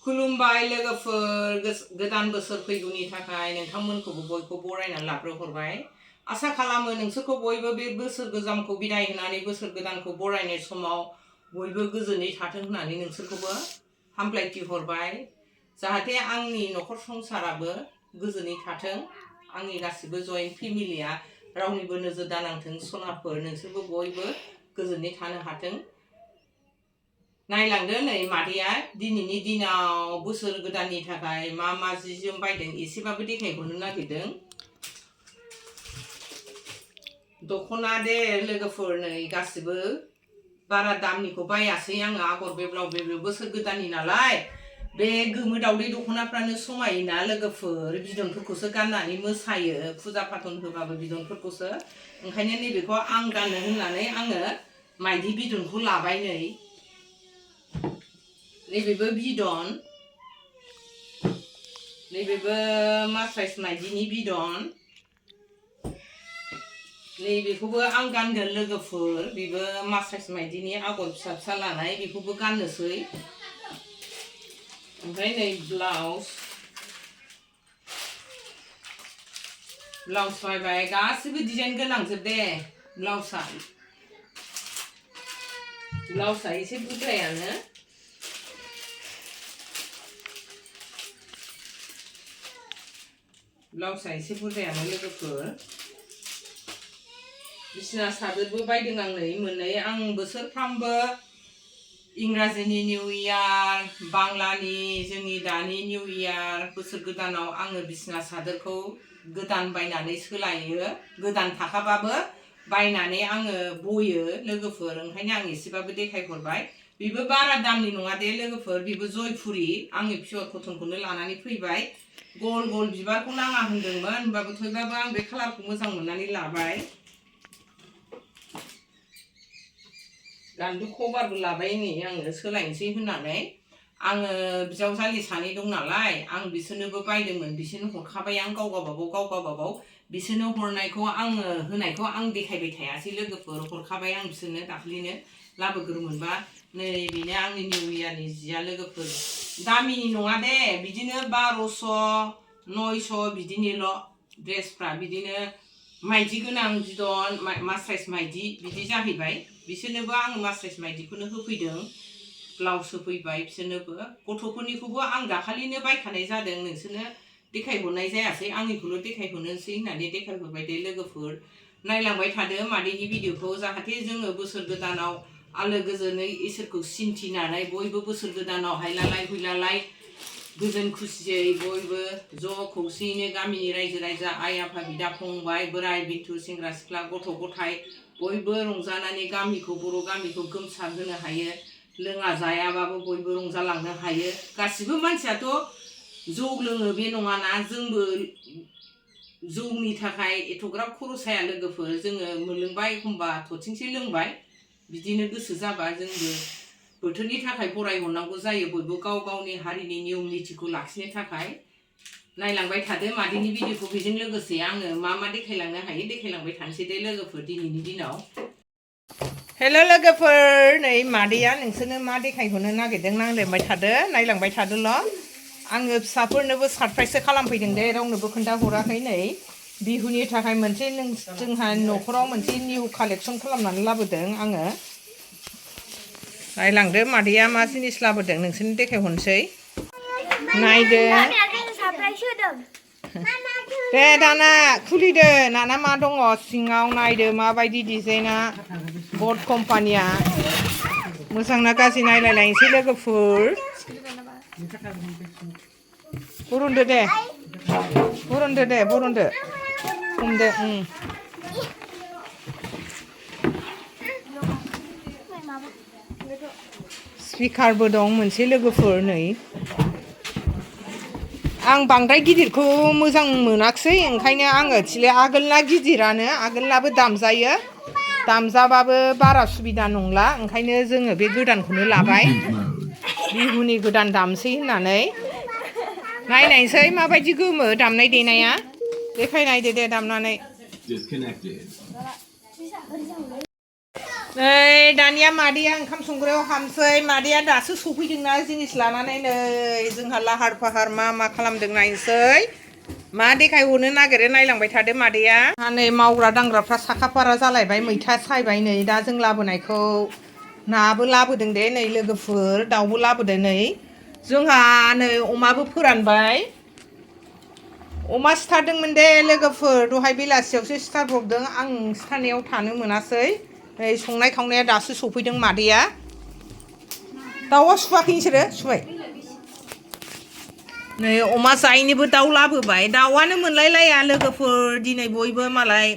खुलुमबाय लोगोफोर गोदान बोसोर फैगौनि थाखाय नोंथांमोनखौबो बयखौ बरायनानै लाब्रोहरबाय आसा खालामो नोंसोरखौ बयबो बे बोसोर गोजामखौ बिदाय होनानै बोसोर गोदानखौ बरायनाय समाव बयबो गोजोनै थाथों होननानै नोंसोरखौबो हामलायथि हरबाय जाहाथे आंनि नखर संसाराबो गोजोनै थाथों आंनि गासिबो जয়েন্ট फेमिलिया रावनिबो नोजोर दानांथों सनाफोर नोंसोरबो बयबो गोजोनै थानो हाथों नायलांदो नै मादैया दिनैनि दिनाव बोसोर गोदाननि थाखाय मा जि जोम बायदों एसेबाबो देखायहरनो नागिरदों दखना दे लोगोफोर नै गासिबो बारा दामनिखौ बायासै आङो आगर बेब्लाव बेब्लाव बोसोर गोदाननि नालाय बे गोमो दावदै दखनाफ्रानो समायोना लोगोफोर बिदनफोरखौसो गाननानै मोसायो फुजा फाथन होबाबो बिदनफोरखौसो ओंखायनो नैबेखौ आं गाननो होननानै आङो माइदि बिदनखौ लाबाय नै नैबेबो बिदन नैबेबो मास्राइस माइदिनि बिदन नैबेखौबो आं गानगोन लोगोफोर बेबो मास्राइस माइदिनि आगर फिसा फिसा लानाय बेखौबो गाननोसै ओमफ्राय नै ब्लाउस बायबाय गासिबो डिजाइन गोनांजोब दे ब्लाउसआ एसे बुरजायानो ब्लाउसआ एसे बुरजायानो लोगोफोर बिसना सादोरबो बायदों आं नै मोननै आं बोसोरफ्रामबो इंराजिनि निउ इयार बांलानि जोंनि दानि निउ इयार बोसोर गोदानाव आङो बिसना सादोरखौ गोदान बायनानै सोलायो गोदान थाखाबाबो बायनानै आङो बयो लोगोफोर ओंखायनो आं एसेबाबो देखायहरबाय बेबो बारा दामनि नङा दे लोगोफोर बेबो जयपुरि आङो पियर कटनखौनो लानानै फैबाय गल गल बिबारखौ नाङा होनदोंमोन होनबाबो थेवबाबो आं बे कालारखौ मोजां मोननानै लाबाय गान्दु कभारबो लाबाय नै आङो सोलायनोसै होननानै आङो बिजावजालि सानै दं नालाय आं बिसोरनोबो बायदोंमोन बिसोरनो हरखाबाय आं गाव गावबागाव बिसोरनो हरनायखौ आङो होनायखौ आं देखायबाय थायासै लोगोफोर हरखाबाय आं बिसोरनो दाख्लिनो लाबोग्रोमोनबा नै बेनो आंनि निउ इयारनि जिया लोगोफोर दामिनि नङा दे बिदिनो 1200 900 बिदिनिल' ड्रेसफ्रा बिदिनो माइदि गोनां बिदन मास्राइस माइदि बिदि जाहैबाय बिसोरनोबो आं मास्राइस माइदिखौनो होफैदों ब्लाउस होफैबाय बिसोरनोबो गथ'फोरनिखौबो आं दाखालिनो बायखानाय जादों नोंसोरनो देखायहरनाय जायासै आंनिखौल' देखायहरनोसै होननानै देखायहरबाय दे लोगोफोर नायलांबाय थादो मादैनि भिडिअखौ जाहाथे जोङो बोसोर गोदानाव आलो गोजोनै इसोरखौ सिन्थिनानै बयबो बोसोर गोदानाव हायलालाय हुइलालाय गोजोन खुसियै बयबो ज' खौसेयैनो गामिनि रायजो राजा आइ आफा बिदा फंबाय बोराय बेन्थ सेंग्रा सिख्ला गथ' गथाय बयबो रंजानानै गामिखौ बर' गामिखौ गोमसार होनो हायो लोङा जायाबाबो बयबो रंजालांनो हायो गासिबो मानसियाथ' जौ लोङो बे नङाना जोंबो जौनि थाखाय एथ'ग्राब खरसाया लोगोफोर जोङो मोनलोंबाय एखमबा थरथिंसे लोंबाय बिदिनो गोसो जाबा जोंबो बोथोरनि थाखाय बरायहरनांगौ जायो बयबो गाव गावनि हारिनि नियम निथिखौ लाखिनो थाखाय नायलांबाय थादो मादैनि भिडिअखौ बेजों लोगोसे आङो मा देखायलांनो हायो देखायलांबाय थानोसै दे लोगोफोर दिनैनि दिनाव हेल' लोगोफोर नै मादैया नोंसोरनो मा देखायहरनो नागिरदों नायलांबाय थादोल' आङो फिसाफोरनोबो सारप्राइजसो खालामफैदों दे रावनोबो खोन्थाहराखै नै बिहुनि थाखाय मोनसे जोंहा न'खराव मोनसे निउ कालेक्सन खालामनानै लाबोदों आङो नायलांदो मादैया मा जिनिस लाबोदों नोंसोरनो देखायहरनोसै नायदो दे दाना खुलिदो नाना मा दङ सिङाव नायदो माबायदि डिजाइना बट कम्पानिया मोजांना गाज्रि नायलायलायनोसै लोगोफोर बरनदो दे हमदो स्पिकारबो दं मोनसे लोगोफोर नै आं बांद्राय गिदिरखौ मोजां मोनाखसै ओंखायनो आङो थिले आगोलना गिदिरानो आगोलनाबो दामजायो दामजाबाबो बारा सुबिदा नंला ओंखायनो जोङो बे गोदानखौनो लाबाय बिहुनि गोदान दामसै होननानै नायनायसै माबायदि गोमो दामनाय देनाया देखायनायदो दे दामनानै नै दानिया मादैया ओंखाम संग्रायाव हाबसै मादैया दासो सफैदोंना जिनिस लानानै नै जोंहा लाहार फाहार मा खालामदों नायनोसै मा देखायहरनो नागिरो नायलांबाय थादो मादैया नै मावग्रा दांग्राफ्रा साखाफारा जालायबाय मैथा सायबाय नै दा जों लाबोनायखौ नाबो लाबोदों दे नै लोगोफोर दाउबो लाबोदों नै जोंहा नै अमाबो फोरानबाय अमा सिथारदोंमोन दे लोगोफोर दहाय बेलासियावसो सिथारब्रबदों आं सिथारनायाव थानो मोनासै नै संनाय खावनाया दासो सफैदों मादैया दाउआ सुवाखै नोंसोरो सुबाय नै अमा जायनोबो दाउ लाबोबाय दाउआनो मोनलायलाया लोगोफोर दिनै बयबो मालाय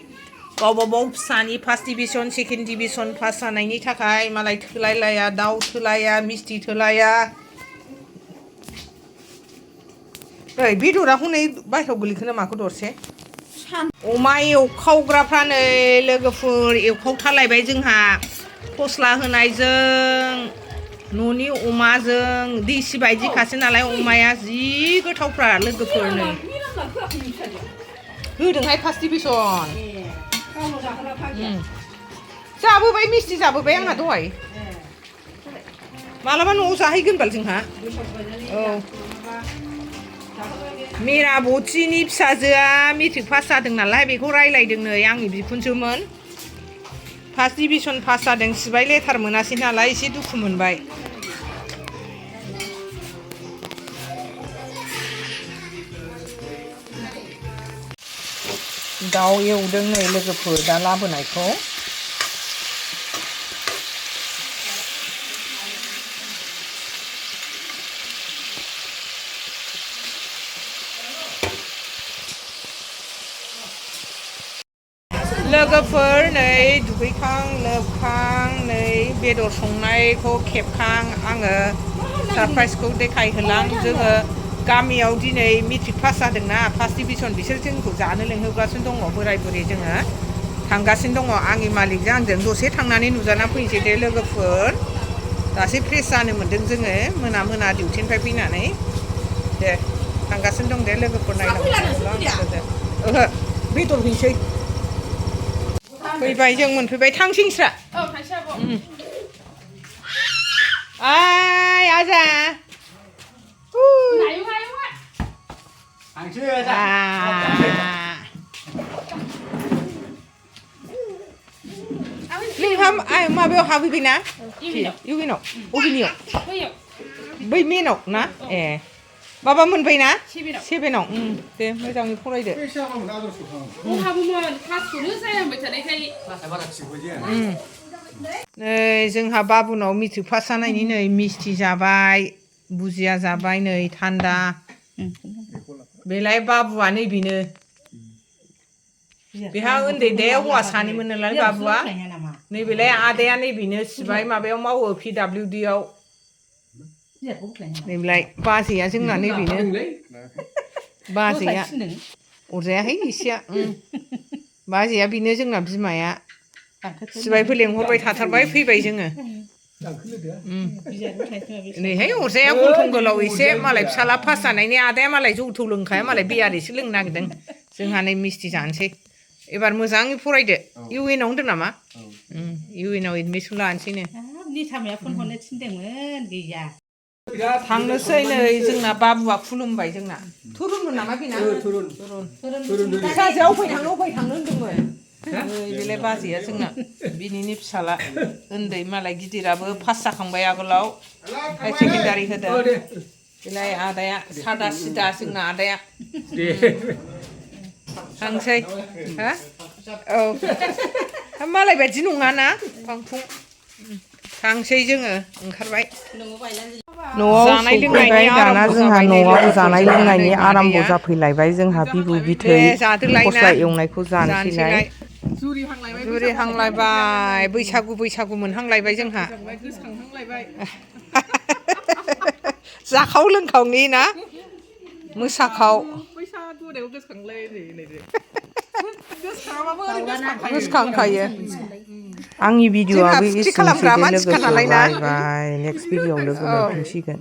गावबागाव फिसानि first division second division pass जानायनि थाखाय मालाय थोलायलाया दाउ थोलाया मिस्थि थोलाया ओइ बेदरा हनै बायह्रायाव गोलैखोना माखौ दरसे अमा एवखावग्राफ्रा नै लोगोफोर एवखावथारलायबाय जोंहा फस्ला होनायजों न'नि अमाजों देसि बायदिखासो नालाय अमाया जि गोथावफ्रा लोगोफोर नै होदोंहाय फार्स्ट डिभिजन जाबोबाय मिस्थि जाबोबाय आंहा दहाय मालाबा न'आव जाहैगोन बाल जोंहा औ मेराबथिनि फिसाजोआ मेट्रिक पास जादों नालाय बेखौ रायलायदों नै आंनि बिखुनजोमोन फार्स्ट डिभिजन पास जादों सिबाय लेटार मोनासै नालाय एसे दुखु मोनबाय दाउ एवदों नै लोगोफोर दा लाबोनायखौ लोगोफोर नै दुगैखां लोबखां नै बेदर संनायखौ खेबखां आङो सारप्राइजखौ देखायहोलां जोङो गामियाव दिनै मेट्रिक पास जादोंना फार्स्ट डिभिजन बिसोर जोंखौ जानो लिंहोगासिनो दङ बोराय बुरै जोङो थांगासिनो दङ आंनि मालिकजों आंजों दसे थांनानै नुजाना फैनोसै दे लोगोफोर दासो फ्रेस जानो मोन्दों जोङो मोना डिउटिनिफ्राय फैनानै दे थांगासिनो दं दे लोगोफोर नायलांदो ओहो बेदर हैसै फैबाय जों मोनफैबाय थांसै नोंस्रा औ थांसै आब' आइ आजा नोंहा माबायाव हाबहैबायना इउएनआव अबेनियाव बै मेनाव ना ए माबा मोनबायना सेभेनाव दे मोजाङै फरायदो नै जोंहा बाबुनाव मेट्रिक पास जानायनि नै मिस्थि जाबाय बुजिया जाबाय नै थान्दा बेलाय बाबुआ नैबेनो बेहा उन्दै दे हौवासानिमोन नालाय बाबुआ नैबेलाय आदाया नैबेनो सिबाय माबायाव मावो PWD आव नैलाय बाजैया जोंना नैबेनो बाजैया अरजायाहाय एसेया बाजैया बेनो जोंना बिमाया सिबायफोर लेंहरबाय थाथारबाय फैबाय जोङो नैहाय अरजाया गन्थं गोलाव एसे मालाय फिसाला पास जानायनि आदाया मालाय जौ थौ लोंखाया मालाय बियारैसो लोंनो नागिरदों जोंहा नै मिस्थि जानोसै एबार मोजाङै फरायदो इउएनआव होनदों नामा इउएनआव एडमिसन लानोसैनो निथामाया फन हरनो थिनदोंमोन गैया थांनोसै नै जोंना बाबुआ खुलुमबाय जोंना थुरुनमोन नामा बेना फिसाजोआ अफाय थांनो होनदोंमोन बेलाय बाजैया जोंना बिनिनि फिसाला उन्दै मालाय गिदिराबो पास जाखांबाय आगोलाव हायार सेकेन्डारि होदों बेलाय आदाया सादा सिदा जोंना आदाया थांसै औ मालाय बायदि नङाना फांफुं थांसै जोङो ओंखारबाय न'आव सफैबाय दाना जोंहा न'आव जानाय लोंनायनि आराम्भ जाफैलायबाय जोंहा बिबु बिथै फस्ला एवनायखौ जानोसैलाय जुरिहांलायबाय बैसागु मोनहांलायबाय जोंहा जाखाव लोंखावनि ना मोसाखाव गोसोखांखायो आंनि भिडिअ'आबो एसेनोसै लोगोफोर बाय बाय नेक्स्ट भिडिअ'आव लोगो मोनफिनसिगोन